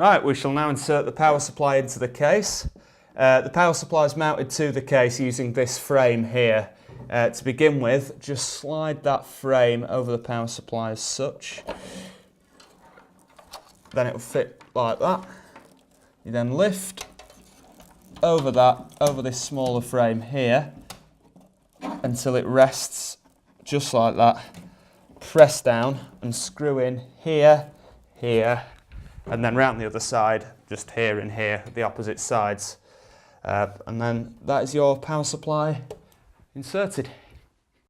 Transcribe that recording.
Right, we shall now insert the power supply into the case. The power supply is mounted to the case using this frame here. To begin with, just slide that frame over the power supply as such. Then it will fit like that. You then lift over this smaller frame here until it rests just like that. Press down and screw in here, here, and then round the other side, just here and here, the opposite sides. And then that is your power supply inserted.